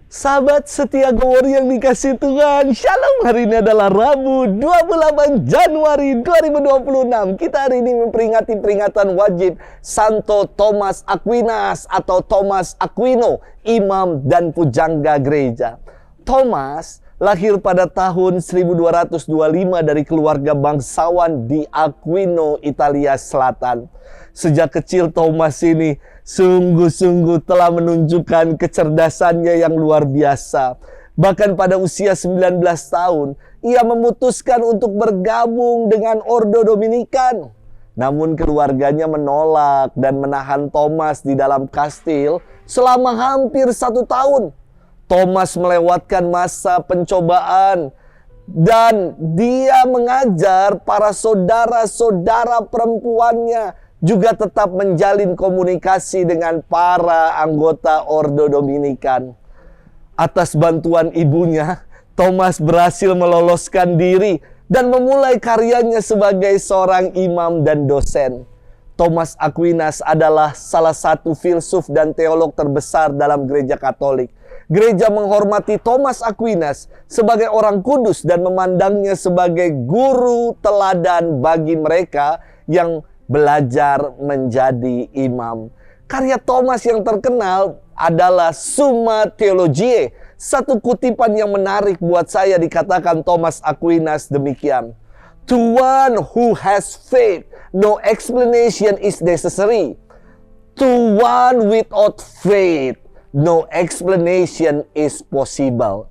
Sahabat setia Gowori yang dikasih Tuhan, Shalom. Hari ini adalah Rabu 28 Januari 2026. Kita hari ini memperingati peringatan wajib Santo Thomas Aquinas atau Thomas Aquino, imam dan pujangga gereja. Thomas lahir pada tahun 1225 dari keluarga bangsawan di Aquino, Italia Selatan. Sejak kecil Thomas ini sungguh-sungguh telah menunjukkan kecerdasannya yang luar biasa. Bahkan pada usia 19 tahun, ia memutuskan untuk bergabung dengan Ordo Dominikan. Namun keluarganya menolak dan menahan Thomas di dalam kastil selama hampir 1 tahun. Thomas melewatkan masa pencobaan dan dia mengajar para saudara-saudara perempuannya juga tetap menjalin komunikasi dengan para anggota Ordo Dominikan. Atas bantuan ibunya, Thomas berhasil meloloskan diri dan memulai karyanya sebagai seorang imam dan dosen. Thomas Aquinas adalah salah satu filsuf dan teolog terbesar dalam gereja Katolik. Gereja menghormati Thomas Aquinas sebagai orang kudus dan memandangnya sebagai guru teladan bagi mereka yang belajar menjadi imam. Karya Thomas yang terkenal adalah Summa Theologiae. Satu kutipan yang menarik buat saya dikatakan Thomas Aquinas demikian: "To one who has faith, no explanation is necessary. To one without faith, no explanation is possible."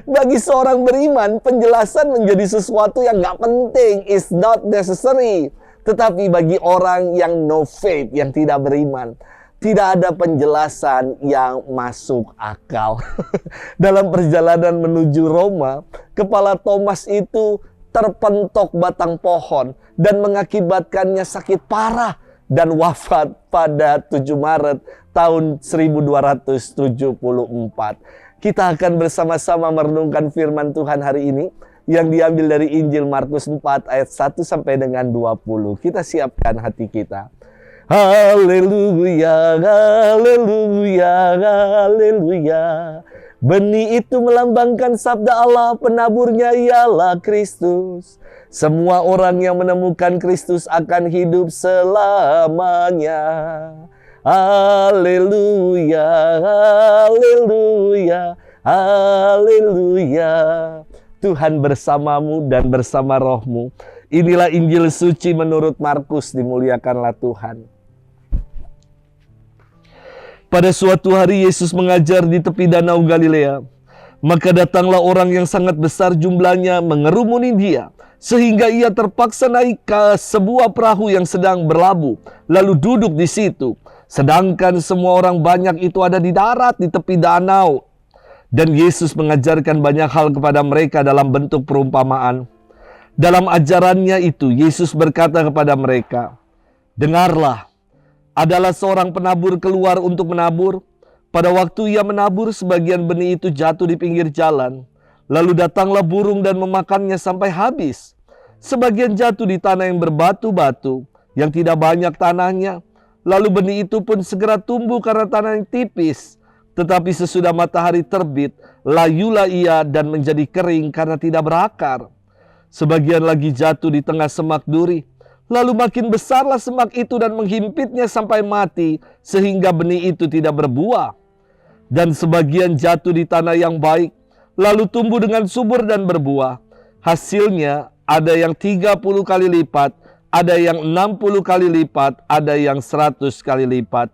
Bagi seorang beriman, penjelasan menjadi sesuatu yang gak penting, is not necessary. Tetapi bagi orang yang no faith, yang tidak beriman, tidak ada penjelasan yang masuk akal. Dalam perjalanan menuju Roma, kepala Thomas itu terpentok batang pohon dan mengakibatkannya sakit parah dan wafat pada 7 Maret tahun 1274. Kita akan bersama-sama merenungkan firman Tuhan hari ini yang diambil dari Injil Markus 4 ayat 1 sampai dengan 20. Kita siapkan hati kita. Haleluya, haleluya, haleluya. Benih itu melambangkan sabda Allah, penaburnya ialah Kristus. Semua orang yang menemukan Kristus akan hidup selamanya. Haleluya, haleluya, haleluya. Tuhan bersamamu dan bersama rohmu. Inilah Injil suci menurut Markus, dimuliakanlah Tuhan. Pada suatu hari Yesus mengajar di tepi danau Galilea. Maka datanglah orang yang sangat besar jumlahnya mengerumuni dia, sehingga ia terpaksa naik ke sebuah perahu yang sedang berlabuh, lalu duduk di situ. Sedangkan semua orang banyak itu ada di darat di tepi danau. Dan Yesus mengajarkan banyak hal kepada mereka dalam bentuk perumpamaan. Dalam ajarannya itu, Yesus berkata kepada mereka, "Dengarlah, adalah seorang penabur keluar untuk menabur. Pada waktu ia menabur, sebagian benih itu jatuh di pinggir jalan. Lalu datanglah burung dan memakannya sampai habis. Sebagian jatuh di tanah yang berbatu-batu, yang tidak banyak tanahnya. Lalu benih itu pun segera tumbuh karena tanah yang tipis. Tetapi sesudah matahari terbit, layulah ia dan menjadi kering karena tidak berakar. Sebagian lagi jatuh di tengah semak duri. Lalu makin besarlah semak itu dan menghimpitnya sampai mati, sehingga benih itu tidak berbuah. Dan sebagian jatuh di tanah yang baik, lalu tumbuh dengan subur dan berbuah. Hasilnya ada yang 30 kali lipat, ada yang 60 kali lipat, ada yang 100 kali lipat."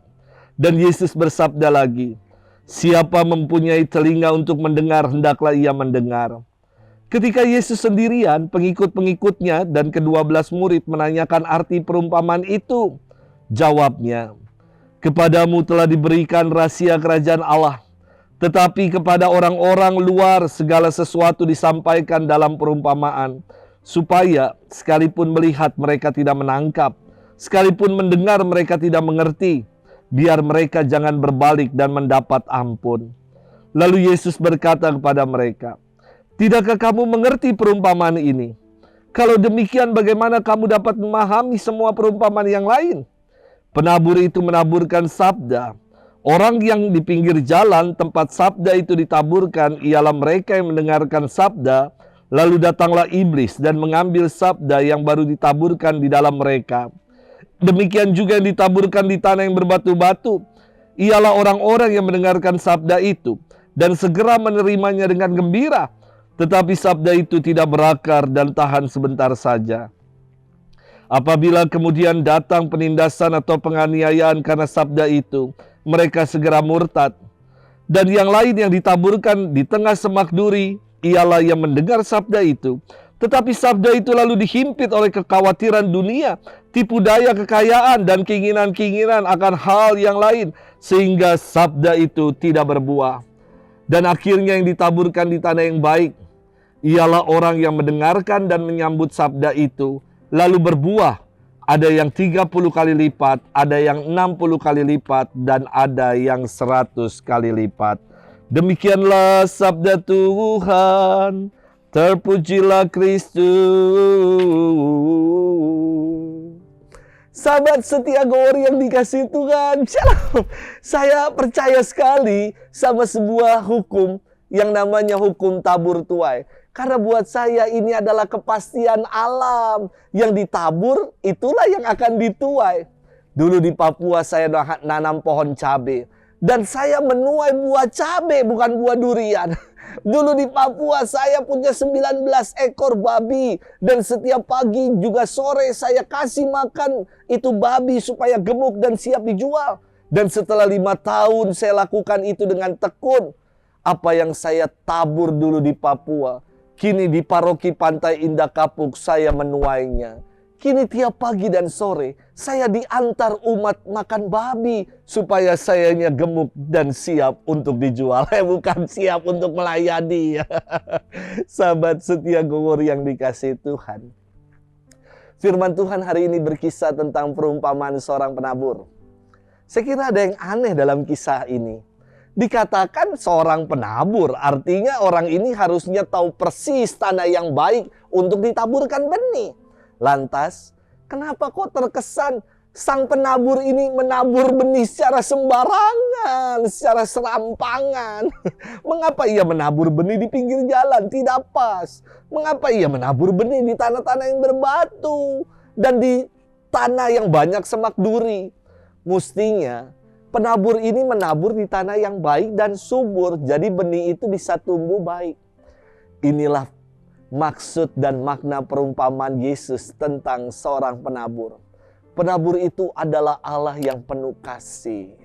Dan Yesus bersabda lagi, "Siapa mempunyai telinga untuk mendengar, hendaklah ia mendengar." Ketika Yesus sendirian, pengikut-pengikutnya dan ke-12 murid menanyakan arti perumpamaan itu. Jawabnya, "Kepadamu telah diberikan rahasia kerajaan Allah. Tetapi kepada orang-orang luar segala sesuatu disampaikan dalam perumpamaan, supaya sekalipun melihat mereka tidak menangkap, sekalipun mendengar mereka tidak mengerti, biar mereka jangan berbalik dan mendapat ampun." Lalu Yesus berkata kepada mereka, "Tidakkah kamu mengerti perumpamaan ini? Kalau demikian bagaimana kamu dapat memahami semua perumpamaan yang lain? Penabur itu menaburkan sabda. Orang yang di pinggir jalan tempat sabda itu ditaburkan ialah mereka yang mendengarkan sabda, lalu datanglah iblis dan mengambil sabda yang baru ditaburkan di dalam mereka. Demikian juga yang ditaburkan di tanah yang berbatu-batu, ialah orang-orang yang mendengarkan sabda itu dan segera menerimanya dengan gembira. Tetapi sabda itu tidak berakar dan tahan sebentar saja. Apabila kemudian datang penindasan atau penganiayaan karena sabda itu, mereka segera murtad. Dan yang lain yang ditaburkan di tengah semak duri ialah yang mendengar sabda itu, tetapi sabda itu lalu dihimpit oleh kekhawatiran dunia, tipu daya kekayaan dan keinginan-keinginan akan hal yang lain, sehingga sabda itu tidak berbuah. Dan akhirnya yang ditaburkan di tanah yang baik ialah orang yang mendengarkan dan menyambut sabda itu, lalu berbuah. Ada yang 30 kali lipat, ada yang 60 kali lipat, dan ada yang 100 kali lipat. Demikianlah sabda Tuhan. Terpujilah Kristus. Sahabat setia Gower yang dikasihi Tuhan, shalom. Saya percaya sekali sama sebuah hukum yang namanya hukum tabur tuai. Karena buat saya ini adalah kepastian alam. Yang ditabur itulah yang akan dituai. Dulu di Papua saya nanam pohon cabai. Dan saya menuai buah cabai, bukan buah durian. Dulu di Papua saya punya 19 ekor babi. Dan setiap pagi juga sore saya kasih makan itu babi supaya gemuk dan siap dijual. Dan setelah 5 tahun saya lakukan itu dengan tekun. Apa yang saya tabur dulu di Papua, kini di paroki Pantai Indah Kapuk saya menuainya. Kini tiap pagi dan sore saya diantar umat makan babi supaya sayanya gemuk dan siap untuk dijual. Bukan siap untuk melayani. Sahabat setia Gower yang dikasihi Tuhan. Firman Tuhan hari ini berkisah tentang perumpamaan seorang penabur. Saya kira ada yang aneh dalam kisah ini. Dikatakan seorang penabur, artinya orang ini harusnya tahu persis tanah yang baik untuk ditaburkan benih. Lantas, kenapa kok terkesan sang penabur ini menabur benih secara sembarangan, secara serampangan? Mengapa ia menabur benih di pinggir jalan? Tidak pas. Mengapa ia menabur benih di tanah-tanah yang berbatu dan di tanah yang banyak semak duri? Mestinya penabur ini menabur di tanah yang baik dan subur, jadi benih itu bisa tumbuh baik. Inilah maksud dan makna perumpamaan Yesus tentang seorang penabur. Penabur itu adalah Allah yang penuh kasih.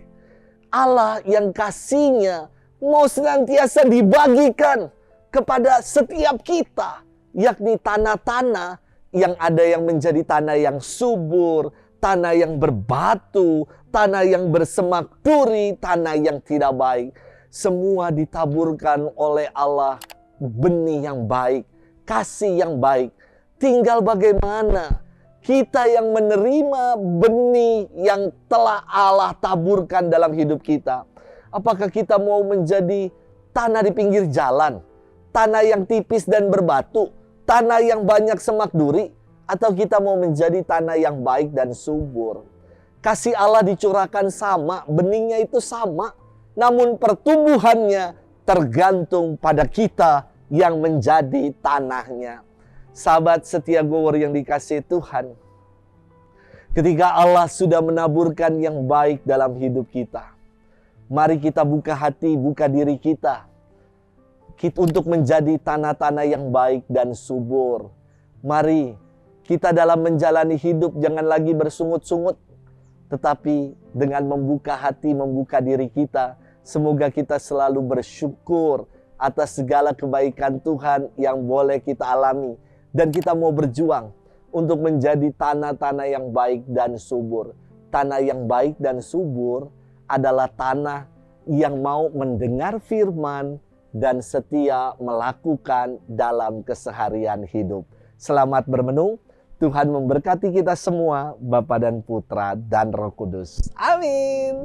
Allah yang kasihnya mau senantiasa dibagikan kepada setiap kita, yakni tanah-tanah yang ada yang menjadi tanah yang subur, tanah yang berbatu, tanah yang bersemak duri, tanah yang tidak baik. Semua ditaburkan oleh Allah benih yang baik, kasih yang baik. Tinggal bagaimana kita yang menerima benih yang telah Allah taburkan dalam hidup kita. Apakah kita mau menjadi tanah di pinggir jalan, tanah yang tipis dan berbatu, tanah yang banyak semak duri, atau kita mau menjadi tanah yang baik dan subur? Kasih Allah dicurahkan sama, benihnya itu sama. Namun pertumbuhannya tergantung pada kita yang menjadi tanahnya. Sahabat setia Gower yang dikasihi Tuhan, ketika Allah sudah menaburkan yang baik dalam hidup kita, mari kita buka hati, buka diri kita untuk menjadi tanah-tanah yang baik dan subur. Mari kita dalam menjalani hidup jangan lagi bersungut-sungut, tetapi dengan membuka hati, membuka diri kita, semoga kita selalu bersyukur atas segala kebaikan Tuhan yang boleh kita alami. Dan kita mau berjuang untuk menjadi tanah-tanah yang baik dan subur. Tanah yang baik dan subur adalah tanah yang mau mendengar firman dan setia melakukan dalam keseharian hidup. Selamat bermenung. Tuhan memberkati kita semua, Bapa dan Putra dan Roh Kudus. Amin.